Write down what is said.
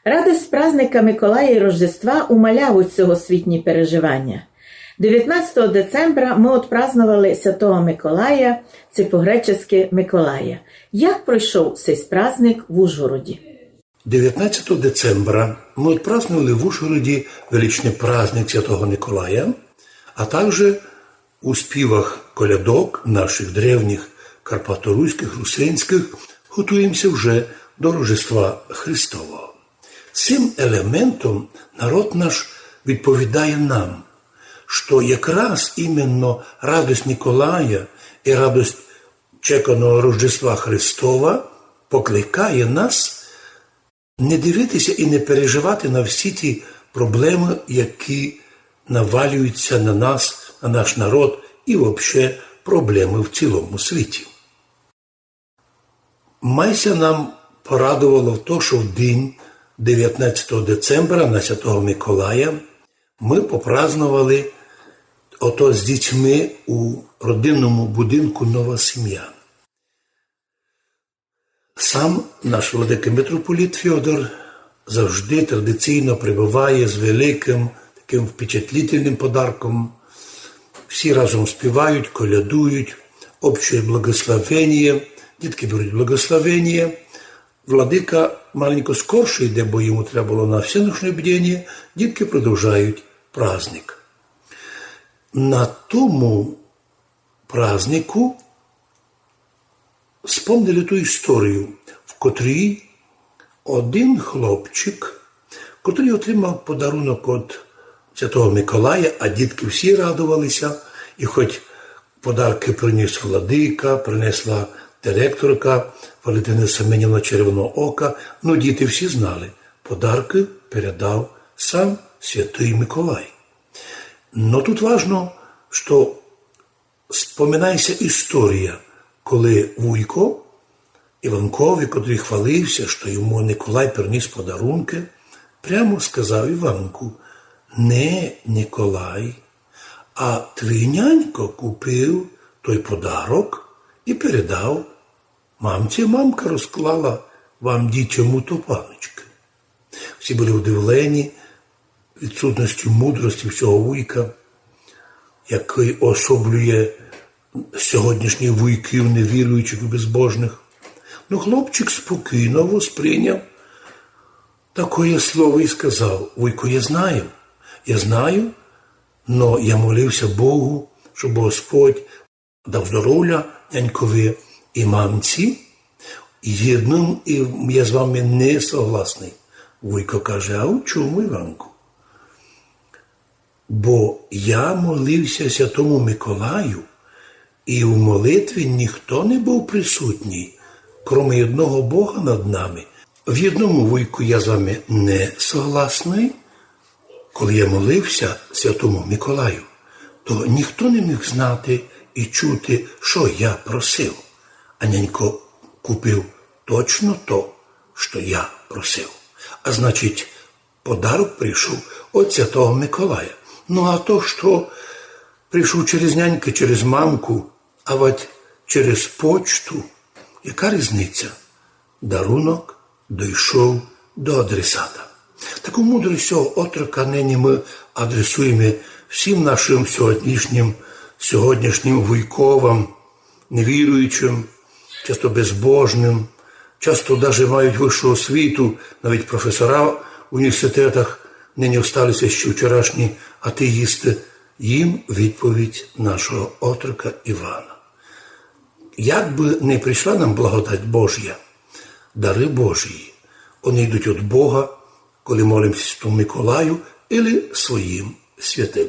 Радость праздника Миколая і Рождества умалявуть сьогосвітні переживання. 19 децембра ми отпразнували Святого Миколая, це по-гречески Миколая. Як пройшов цей праздник в Ужгороді? 19 децембра мы отпраздновали в Ужгороді величний праздник Святого Миколая, а также у співах колядок наших древніх карпаторуських, русинських готуємося вже до Рождества Христового. Цим елементом народ наш відповідає нам, що якраз іменно радость Миколая і радость чеканого Рождества Христова покликає нас не дивитися і не переживати на всі ті проблеми, які навалюються на нас, на наш народ і взагалі проблеми в цілому світі. Майся нам порадувало в те, що в день 19 децембра на Святого Миколая ми попразнували ото з дітьми у родинному будинку «Нова сім'я». Сам наш владика митрополит Фьодор завжди традиційно прибуває з великим, таким впечатлительним подарком. Всі разом співають, колядують, общее благословення, дітки беруть благословення. Владика маленько скорше йде, бо йому треба було на всеночне бдіння, дітки продовжують праздник. На тому празднику спомнили ту історію, в котрій один хлопчик, котрий отримав подарунок від Святого Миколая, а дітки всі радувалися, і хоч подарки приніс владика, принесла директорка Валентина Семенівна Червоноока, ну діти всі знали, подарки передав сам Святий Миколай. Но тут важно, що споминається історія, коли вуйко Іванкові, котрий хвалився, що йому Миколай приніс подарунки, прямо сказав Іванку: не Миколай, а твій нянько купив той подарок і передав мамці. Мамка розклала вам дітям у ту паночки. Всі були удивлені відсутністю мудрості всього вуйка, який особлює сьогоднішніх вуйків, невіруючих і безбожних. Ну, хлопчик спокійно сприйняв таке слово і сказав: вуйко, я знаю, но я молився Богу, щоб Господь дав здоров'я нянькові і мамці. Єдним я з вами не согласний. Вуйко каже: а у чому, Іванку? Бо я молився Святому Миколаю, і в молитві ніхто не був присутній, крім одного Бога над нами. В одному, вуйку, я з вами не согласний. Коли я молився Святому Миколаю, то ніхто не міг знати і чути, що я просив. А нянько купив точно то, що я просив. А значить, подарок прийшов від Святого Миколая. Ну а то, що прийшов через няньки, через мамку, а от через почту, яка різниця? Дарунок дійшов до адресата. Таку мудрість цього отрока нині ми адресуємо всім нашим сьогоднішнім вуйковам, невіруючим, часто безбожним, часто навіть мають вищу освіту, навіть професора в університетах нині осталися ще вчорашні атеїсти. Їм відповідь нашого отрока Івана. Як би не прийшла нам благодать Божя, дари Божії, вони йдуть від Бога, коли молимося Святому Миколаю або своїм святим.